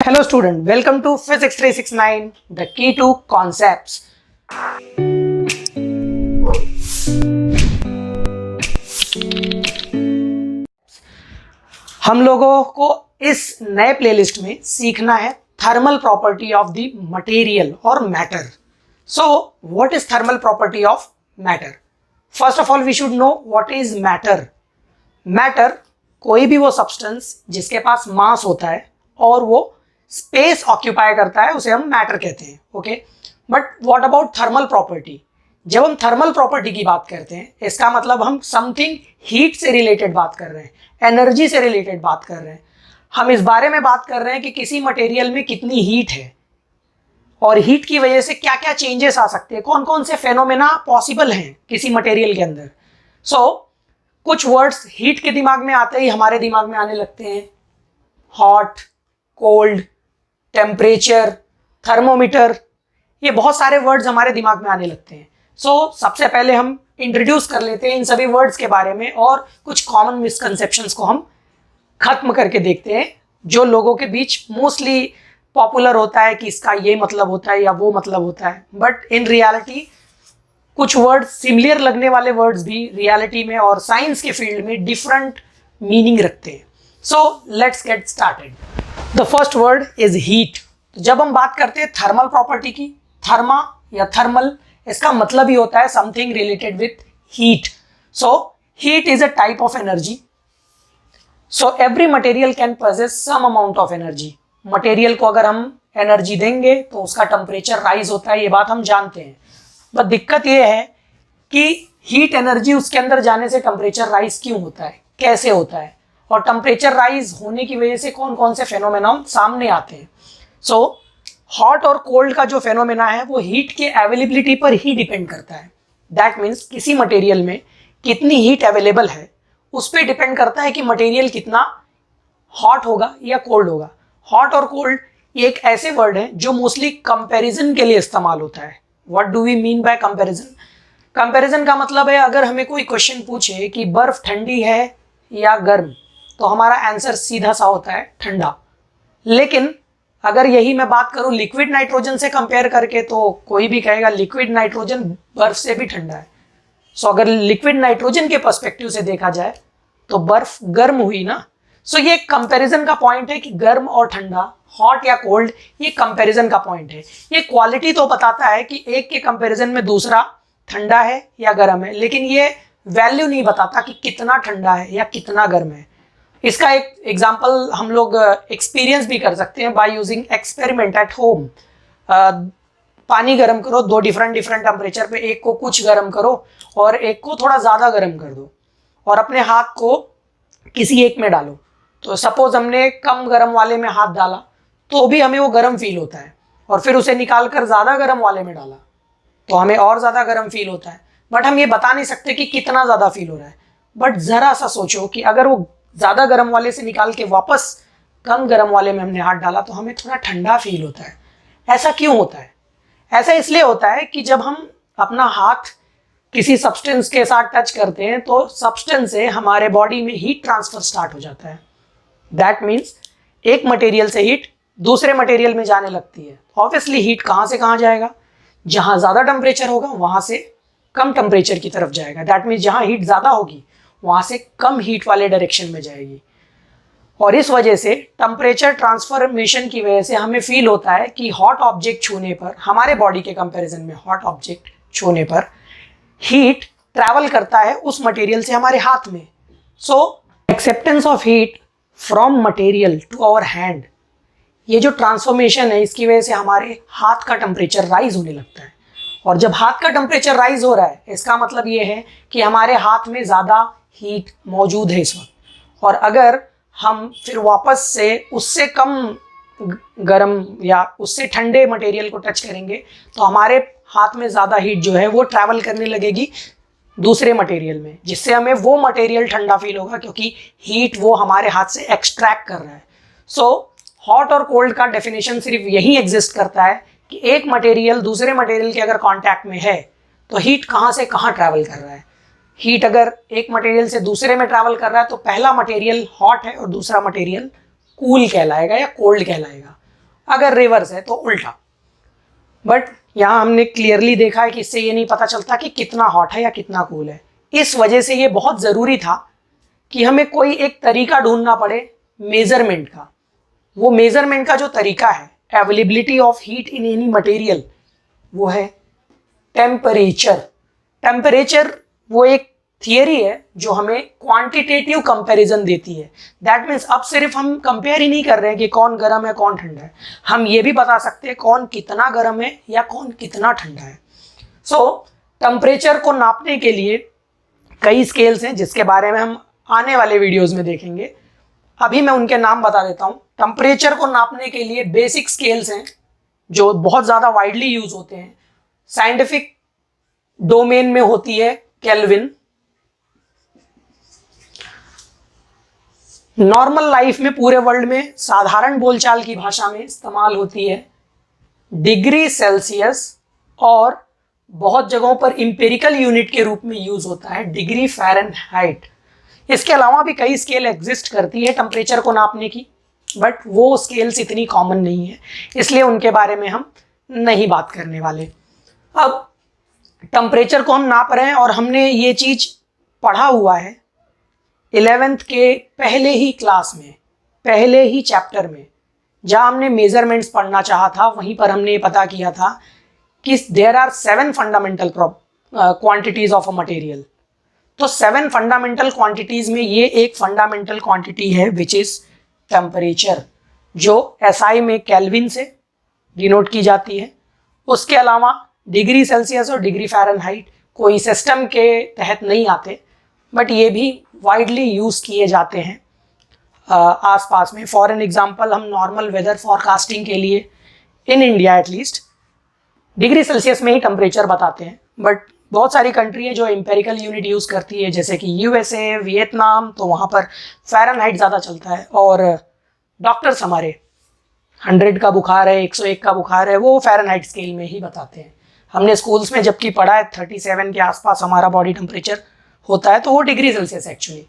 Hello student, welcome to Physics 369, the key to concepts. हम लोगों को इस नए प्लेलिस्ट में सीखना है thermal property of the material और matter. So, what is thermal property of matter? First of all, we should know what is matter. Matter कोई भी वो सब्सटेंस जिसके पास मास होता है और वो स्पेस ऑक्यूपाई करता है उसे हम मैटर कहते हैं. Okay, but what about thermal property? जब हम थर्मल प्रॉपर्टी की बात करते हैं इसका मतलब हम समथिंग हीट से रिलेटेड बात कर रहे हैं, एनर्जी से रिलेटेड बात कर रहे हैं. हम इस बारे में बात कर रहे हैं कि किसी मटेरियल में कितनी हीट है और हीट की वजह से क्या क्या चेंजेस आ सकते हैं, कौन कौन से फेनोमेना पॉसिबल हैं किसी मटेरियल के अंदर. कुछ वर्ड्स हीट के दिमाग में आते ही हमारे दिमाग में आने लगते हैं. हॉट, कोल्ड, टेम्परेचर, थर्मोमीटर, ये बहुत सारे वर्ड्स हमारे दिमाग में आने लगते हैं. सबसे पहले हम इंट्रोड्यूस कर लेते हैं इन सभी वर्ड्स के बारे में और कुछ कॉमन मिसकंसेप्शंस को हम खत्म करके देखते हैं जो लोगों के बीच मोस्टली पॉपुलर होता है कि इसका ये मतलब होता है या वो मतलब होता है. बट इन रियलिटी कुछ वर्ड्स सिमिलर लगने वाले वर्ड्स भी रियलिटी में और साइंस के फील्ड में डिफरेंट मीनिंग रखते हैं. Let's get started. The first word is heat. जब हम बात करते हैं थर्मल प्रॉपर्टी की, थर्मा या थर्मल, इसका मतलब ही होता है something related with heat. Heat is a type of energy. Every material can possess some amount of energy. Material को अगर हम एनर्जी देंगे तो उसका टेम्परेचर राइज होता है, ये बात हम जानते हैं. बट दिक्कत ये है कि हीट एनर्जी उसके अंदर जाने से टेम्परेचर राइज क्यों होता है, कैसे होता है, और टेम्परेचर राइज होने की वजह से कौन कौन से फेनोमेना सामने आते हैं. हॉट और कोल्ड का जो फेनोमेना है वो हीट के अवेलेबिलिटी पर ही डिपेंड करता है. दैट मीन्स किसी मटेरियल में कितनी हीट अवेलेबल है उस पर डिपेंड करता है कि मटेरियल कितना हॉट होगा या कोल्ड होगा. हॉट और कोल्ड ये एक ऐसे वर्ड है जो मोस्टली कंपैरिजन के लिए इस्तेमाल होता है. What do we mean by comparison? Comparison का मतलब है अगर हमें कोई क्वेश्चन पूछे कि बर्फ ठंडी है या गर्म, तो हमारा आंसर सीधा सा होता है ठंडा. लेकिन अगर यही मैं बात करूं लिक्विड नाइट्रोजन से कंपेयर करके तो कोई भी कहेगा लिक्विड नाइट्रोजन बर्फ से भी ठंडा है. अगर लिक्विड नाइट्रोजन के पर्सपेक्टिव से देखा जाए तो बर्फ गर्म हुई ना. ये कंपैरिजन का पॉइंट है कि गर्म और ठंडा, हॉट या कोल्ड, ये कंपैरिजन का पॉइंट है. ये क्वालिटी तो बताता है कि एक के कंपैरिजन में दूसरा ठंडा है या गर्म है, लेकिन ये वैल्यू नहीं बताता कि कितना ठंडा है या कितना गर्म है. इसका एक एग्जांपल हम लोग एक्सपीरियंस भी कर सकते हैं by using experiment at home. पानी गर्म करो दो डिफरेंट टेम्परेचर पे, एक को कुछ गर्म करो और एक को थोड़ा ज़्यादा गर्म कर दो और अपने हाथ को किसी एक में डालो. तो सपोज हमने कम गर्म वाले में हाथ डाला तो भी हमें वो गर्म फील होता है, और फिर उसे निकाल कर ज़्यादा गर्म वाले में डाला तो हमें और ज़्यादा गर्म फील होता है. बट हम ये बता नहीं सकते कि कितना ज़्यादा फील हो रहा है. बट ज़रा सा सोचो कि अगर वो ज़्यादा गर्म वाले से निकाल के वापस कम गर्म वाले में हमने हाथ डाला तो हमें थोड़ा ठंडा फील होता है. ऐसा क्यों होता है? ऐसा इसलिए होता है कि जब हम अपना हाथ किसी सब्सटेंस के साथ टच करते हैं तो सब्सटेंस से हमारे बॉडी में हीट ट्रांसफर स्टार्ट हो जाता है. दैट मीन्स एक मटेरियल से हीट दूसरे मटेरियल में जाने लगती है. ऑब्वियसली हीट कहाँ से कहाँ जाएगा? जहाँ ज़्यादा टेम्परेचर होगा वहाँ से कम टेम्परेचर की तरफ जाएगा. दैट मीन्स जहाँ हीट ज़्यादा होगी वहाँ से कम हीट वाले डायरेक्शन में जाएगी. और इस वजह से टेम्परेचर ट्रांसफॉर्मेशन की वजह से हमें फील होता है कि हॉट ऑब्जेक्ट छूने पर, हमारे बॉडी के कंपैरिजन में हॉट ऑब्जेक्ट छूने पर हीट ट्रैवल करता है उस मटेरियल से हमारे हाथ में. Acceptance of heat from material to our hand, ये जो ट्रांसफॉर्मेशन है इसकी वजह से हमारे हाथ का टेम्परेचर राइज होने लगता है. और जब हाथ का टेम्परेचर राइज हो रहा है इसका मतलब ये है कि हमारे हाथ में ज़्यादा हीट मौजूद है इस वक्त. और अगर हम फिर वापस से उससे कम गर्म या उससे ठंडे मटेरियल को टच करेंगे तो हमारे हाथ में ज़्यादा हीट जो है वो ट्रैवल करने लगेगी दूसरे मटेरियल में, जिससे हमें वो मटेरियल ठंडा फील होगा क्योंकि हीट वो हमारे हाथ से एक्सट्रैक्ट कर रहा है. हॉट और कोल्ड का डेफिनेशन सिर्फ यही एग्जिस्ट करता है कि एक मटेरियल दूसरे मटेरियल के अगर कांटेक्ट में है तो हीट कहाँ से कहाँ ट्रैवल कर रहा है. हीट अगर एक मटेरियल से दूसरे में ट्रैवल कर रहा है तो पहला मटेरियल हॉट है और दूसरा मटेरियल कूल कहलाएगा या कोल्ड कहलाएगा. अगर रिवर्स है तो उल्टा। बट यहाँ हमने क्लियरली देखा है कि इससे ये नहीं पता चलता कि कितना हॉट है या कितना कूल है। इस वजह से ये बहुत ज़रूरी था कि हमें कोई एक तरीका ढूंढना पड़े मेजरमेंट का। वो मेजरमेंट का जो तरीका है availability of heat in any material, वो है टेम्परेचर। टेम्परेचर वो एक थियरी है जो हमें क्वांटिटेटिव कंपैरिजन देती है। दैट मीन्स अब सिर्फ हम कंपेयर ही नहीं कर रहे हैं कि कौन गर्म है कौन ठंडा है, हम ये भी बता सकते हैं कौन कितना गर्म है या कौन कितना ठंडा है। सो टेम्परेचर को नापने के लिए कई स्केल्स हैं जिसके बारे में हम आने वाले वीडियोस में देखेंगे। अभी मैं उनके नाम बता देता हूँ। टेम्परेचर को नापने के लिए बेसिक स्केल्स हैं जो बहुत ज़्यादा वाइडली यूज होते हैं। साइंटिफिक डोमेन में होती है केल्विन, नॉर्मल लाइफ में पूरे वर्ल्ड में साधारण बोलचाल की भाषा में इस्तेमाल होती है डिग्री सेल्सियस, और बहुत जगहों पर इंपेरिकल यूनिट के रूप में यूज होता है डिग्री फ़ारेनहाइट। इसके अलावा भी कई स्केल एग्जिस्ट करती है टेम्परेचर को नापने की, बट वो स्केल्स इतनी कॉमन नहीं है, इसलिए उनके बारे में हम नहीं बात करने वाले। अब टेम्परेचर को हम नाप रहे हैं और हमने ये चीज़ पढ़ा हुआ है 11th के पहले ही क्लास में, पहले ही चैप्टर में, जहाँ हमने मेजरमेंट्स पढ़ना चाहा था वहीं पर हमने ये पता किया था कि there are 7 fundamental quantities of a material. तो 7 फंडामेंटल क्वांटिटीज में ये एक फंडामेंटल क्वांटिटी है विच इज टेम्परेचर, जो SI में केल्विन से डिनोट की जाती है। उसके अलावा डिग्री सेल्सियस और डिग्री फ़ारेनहाइट कोई सिस्टम के तहत नहीं आते, बट ये भी वाइडली यूज़ किए जाते हैं आसपास में। फॉर एन एग्जांपल, हम नॉर्मल वेदर फॉरकास्टिंग के लिए in India at least degree Celsius में ही टेम्परेचर बताते हैं, बट बहुत सारी कंट्री है जो एम्पेरिकल यूनिट यूज़ करती है, जैसे कि USA, वियतनाम, तो वहाँ पर फ़ारेनहाइट ज़्यादा चलता है। और डॉक्टर्स हमारे 100 का बुखार है, 101 का बुखार है, वो फ़ारेनहाइट स्केल में ही बताते हैं। हमने स्कूल्स में जबकि पढ़ा है 37 के आसपास हमारा बॉडी टेम्परेचर होता है, तो वो डिग्री सेल्सियस एक्चुअली।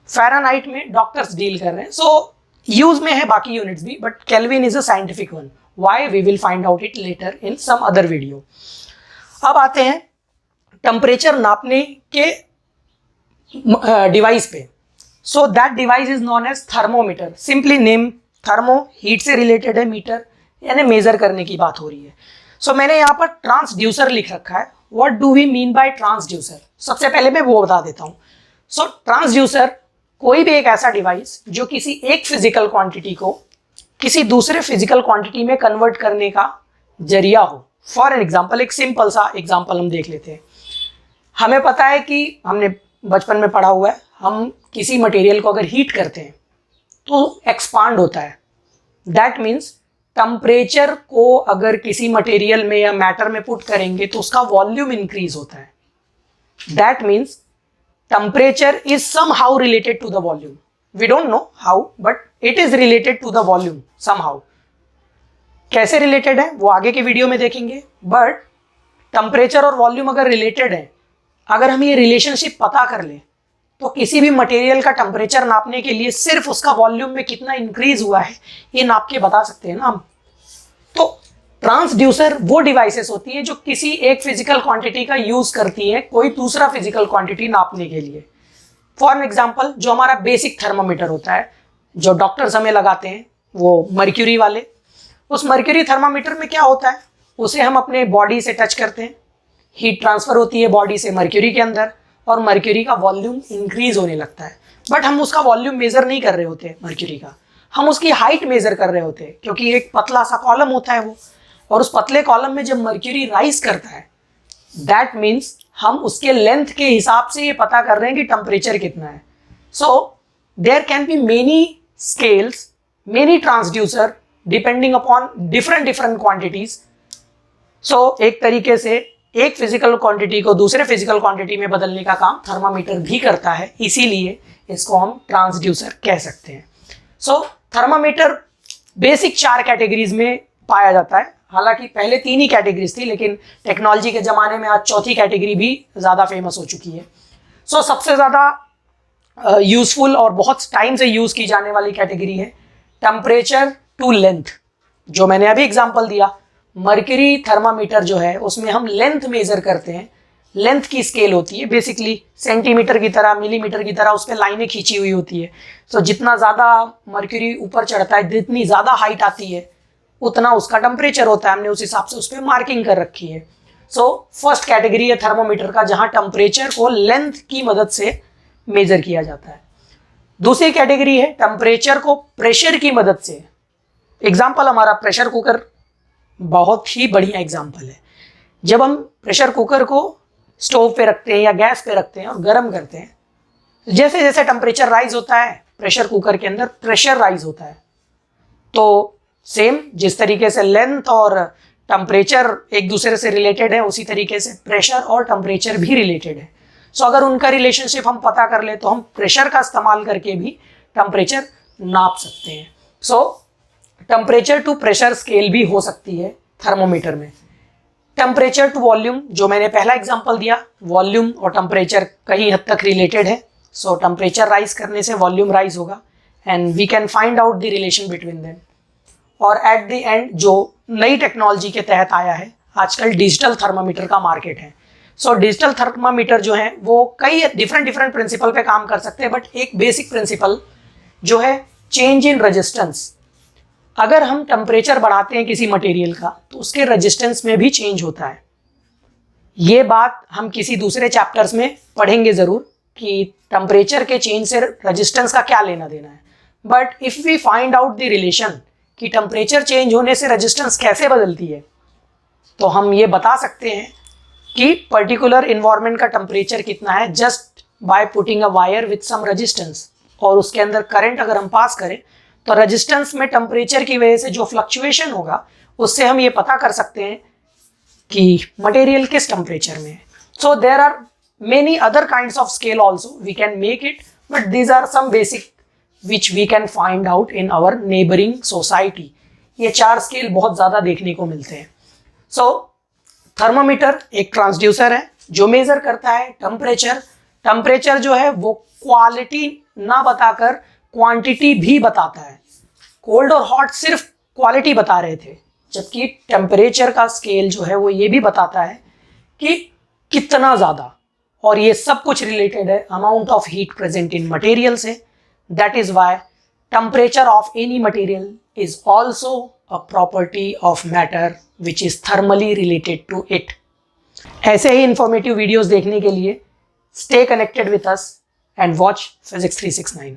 फ़ारेनहाइट में डॉक्टर्स डील कर रहे हैं, सो यूज़ में है बाकी यूनिट्स भी, but kelvin is a scientific one. Why, we will find out it later in some other video. अब आते हैं टेम्परेचर नापने के डिवाइस पे। So that device is known as thermometer. Simply name thermo, heat से related है, meter यानी measure करने की बात हो रही है। सो मैंने यहाँ पर ट्रांसड्यूसर लिख रखा है। What do we mean by transducer? सबसे पहले मैं वो बता देता हूँ। सो ट्रांसड्यूसर कोई भी एक ऐसा डिवाइस जो किसी एक फिजिकल क्वांटिटी को किसी दूसरे फिजिकल क्वांटिटी में कन्वर्ट करने का जरिया हो। फॉर एन एग्जाम्पल, एक सिंपल सा एग्जाम्पल हम देख लेते हैं। हमें पता है कि हमने बचपन में पढ़ा हुआ है, हम किसी मटेरियल को अगर हीट करते हैं तो एक्सपांड होता है। दैट मीन्स टेम्परेचर को अगर किसी मटेरियल में या मैटर में पुट करेंगे तो उसका वॉल्यूम इंक्रीज होता है। That means temperature is somehow related to the volume. We don't know how, but it is related to the volume somehow. कैसे रिलेटेड है वो आगे के वीडियो में देखेंगे, बट टेम्परेचर और वॉल्यूम अगर रिलेटेड है, अगर हम ये रिलेशनशिप पता कर लें तो किसी भी मटेरियल का टेम्परेचर नापने के लिए सिर्फ उसका वॉल्यूम में कितना इंक्रीज हुआ है ये नाप के बता सकते हैं ना हम। तो ट्रांसड्यूसर वो डिवाइसेस होती है जो किसी एक फिजिकल क्वांटिटी का यूज करती है कोई दूसरा फिजिकल क्वांटिटी नापने के लिए। फॉर एग्जांपल, जो हमारा बेसिक थर्मामीटर होता है जो डॉक्टर्स हमें लगाते हैं, वो मर्क्यूरी वाले, उस मर्क्यूरी थर्मामीटर में क्या होता है, उसे हम अपने बॉडी से टच करते हैं, हीट ट्रांसफर होती है बॉडी से मर्क्यूरी के अंदर और मर्क्यूरी का वॉल्यूम इंक्रीज होने लगता है। बट हम उसका वॉल्यूम मेजर नहीं कर रहे होते मर्क्यूरी का, हम उसकी हाइट मेजर कर रहे होते हैं, क्योंकि एक पतला सा कॉलम होता है वो, और उस पतले कॉलम में जब मर्क्यूरी राइज करता है दैट मीन्स हम उसके लेंथ के हिसाब से ये पता कर रहे हैं कि टेम्परेचर कितना है। So there can be many scales, many transducer depending upon different quantities. So एक तरीके से एक फिजिकल क्वांटिटी को दूसरे फिजिकल क्वांटिटी में बदलने का काम थर्मामीटर भी करता है, इसीलिए इसको हम ट्रांसड्यूसर कह सकते हैं। सो थर्मामीटर बेसिक 4 कैटेगरीज में पाया जाता है। हालांकि पहले 3 ही कैटेगरीज थी, लेकिन टेक्नोलॉजी के ज़माने में आज चौथी कैटेगरी भी ज़्यादा फेमस हो चुकी है। सो सबसे ज़्यादा यूजफुल और बहुत टाइम से यूज़ की जाने वाली कैटेगरी है टेम्परेचर टू लेंथ। जो मैंने अभी एग्जांपल दिया, मर्क्यूरी थर्मामीटर जो है उसमें हम लेंथ मेजर करते हैं, लेंथ की स्केल होती है बेसिकली सेंटीमीटर की तरह, मिलीमीटर की तरह, उस पर लाइनें खींची हुई होती है। सो जितना ज़्यादा मर्क्यूरी ऊपर चढ़ता है, जितनी ज़्यादा हाइट आती है, उतना उसका टेम्परेचर होता है, हमने उस हिसाब से उस पर मार्किंग कर रखी है। सो फर्स्ट कैटेगरी है थर्मोमीटर का, जहाँ टेम्परेचर को लेंथ की मदद से मेजर किया जाता है। दूसरी कैटेगरी है टेम्परेचर को प्रेशर की मदद से। एग्जाम्पल हमारा प्रेशर कुकर बहुत ही बढ़िया एग्जाम्पल है। जब हम प्रेशर कुकर को स्टोव पे रखते हैं या गैस पे रखते हैं और गर्म करते हैं, जैसे जैसे टेम्परेचर राइज होता है प्रेशर कुकर के अंदर प्रेशर राइज होता है। तो सेम जिस तरीके से लेंथ और टेम्परेचर एक दूसरे से रिलेटेड है, उसी तरीके से प्रेशर और टेम्परेचर भी रिलेटेड है। सो अगर उनका रिलेशनशिप हम पता कर ले तो हम प्रेशर का इस्तेमाल करके भी टेम्परेचर नाप सकते हैं। So temperature to pressure scale भी हो सकती है थर्मोमीटर में। टेम्परेचर टू वॉल्यूम, जो मैंने पहला एग्जांपल दिया, वॉल्यूम और टेम्परेचर कहीं हद तक रिलेटेड है। सो टेम्परेचर राइज करने से वॉल्यूम राइज होगा and we can find out the relation between them. और एट द एंड जो नई टेक्नोलॉजी के तहत आया है आजकल, डिजिटल थर्मामीटर का मार्केट है। सो डिजिटल थर्मामीटर जो है वो कई डिफरेंट प्रिंसिपल पे काम कर सकते हैं, बट एक बेसिक प्रिंसिपल जो है चेंज इन रेजिस्टेंस। अगर हम टेम्परेचर बढ़ाते हैं किसी मटेरियल का तो उसके रेजिस्टेंस में भी चेंज होता है। ये बात हम किसी दूसरे चैप्टर्स में पढ़ेंगे ज़रूर कि टेम्परेचर के चेंज से रेजिस्टेंस का क्या लेना देना है। But if we find out the relation कि टेम्परेचर चेंज होने से रेजिस्टेंस कैसे बदलती है, तो हम ये बता सकते हैं कि पर्टिकुलर इन्वायरमेंट का टेम्परेचर कितना है just by putting a wire with some resistance, और उसके अंदर करंट अगर हम पास करें तो रेजिस्टेंस में टेम्परेचर की वजह से जो फ्लक्चुएशन होगा उससे हम ये पता कर सकते हैं कि मटेरियल किस टेम्परेचर में है। So there are many other kinds of scale also we can make it, but these are some basic which we can find out in our neighbouring society. ये 4 स्केल बहुत ज़्यादा देखने को मिलते हैं। सो थर्मोमीटर एक ट्रांसड्यूसर है जो मेजर करता है टेम्परेचर। टेम्परेचर जो है वो क्वालिटी ना बताकर क्वांटिटी भी बताता है। कोल्ड और हॉट सिर्फ क्वालिटी बता रहे थे, जबकि टेम्परेचर का स्केल जो है वो ये भी बताता है कि कितना ज़्यादा, और ये सब कुछ रिलेटेड है amount of heat present in material से। That is why temperature of any material is also a property of matter which is thermally related to it. ऐसे ही इंफॉर्मेटिव वीडियोस देखने के लिए stay connected with us and watch physics 369।